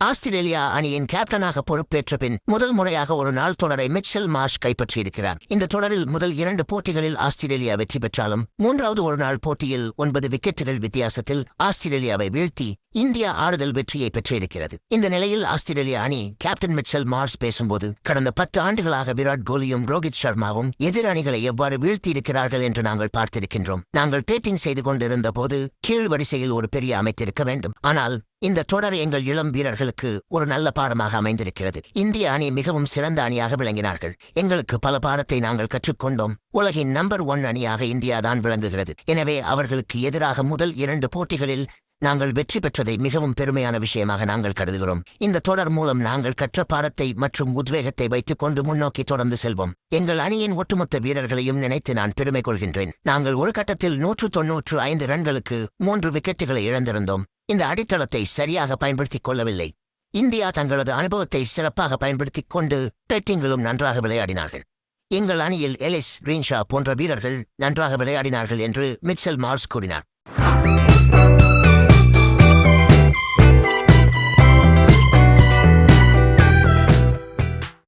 Australia அணியின் கேப்டனாக பொறுப்பேற்ற பின் முதல் முறையாக ஒரு நாள் தொடரை மிச்சல் மார்ஷ் கைப்பற்றியிருக்கிறார். இந்த தொடரில் முதல் 2 போட்டிகளில் ஆஸ்திரேலியா வெற்றி பெற்றாலும் 3வது ஒருநாள் போட்டியில் 9 விக்கெட்டுகள் வித்தியாசத்தில் ஆஸ்திரேலியாவை வீழ்த்தி இந்தியா ஆறுதல் வெற்றியை பெற்றிருக்கிறது. இந்த நிலையில் ஆஸ்திரேலிய அணி கேப்டன் மிச்சல் மார்ஷ் பேசும்போது, கடந்த 10 ஆண்டுகளாக விராட் கோலியும் ரோஹித் சர்மாவும் எதிர் அணிகளை எவ்வாறு வீழ்த்தியிருக்கிறார்கள் என்று நாங்கள் பார்த்திருக்கின்றோம். நாங்கள் பேட்டிங் செய்து கொண்டிருந்த போது கீழ் வரிசையில் ஒரு பெரிய அமைத்திருக்க வேண்டும். ஆனால் இந்த தொடர் எங்கள் இளம் வீரர்களுக்கு ஒரு நல்ல பாடமாக அமைந்திருக்கிறது. இந்திய அணி மிகவும் சிறந்த அணியாக விளங்கினார்கள். எங்களுக்கு பல பாடத்தை நாங்கள் கற்றுக்கொண்டோம். உலகின் நம்பர் 1 அணியாக இந்தியா தான் விளங்குகிறது. எனவே அவர்களுக்கு எதிராக முதல் 2 போட்டிகளில் நாங்கள் வெற்றி பெற்றதை மிகவும் பெருமையான விஷயமாக நாங்கள் கருதுகிறோம். இந்த தொடர் மூலம் நாங்கள் கற்ற பாடத்தை மற்றும் உத்வேகத்தை வைத்துக் கொண்டு முன்னோக்கி தொடர்ந்து செல்வோம். எங்கள் அணியின் ஒட்டுமொத்த வீரர்களையும் நினைத்து நான் பெருமை கொள்கின்றேன். நாங்கள் ஒரு கட்டத்தில் 195 ரன்களுக்கு 3 விக்கெட்டுகளை இழந்திருந்தோம். இந்த அடித்தளத்தை சரியாக பயன்படுத்திக் கொள்ளவில்லை. இந்தியா தங்களது அனுபவத்தை சிறப்பாக பயன்படுத்திக் கொண்டு பேட்டிங்கிலும் நன்றாக விளையாடினார்கள். எங்கள் அணியில் எலிஸ், கிரீன்ஷா போன்ற வீரர்கள் நன்றாக விளையாடினார்கள் என்று மிச்சல் மார்ஷ் கூறினார்.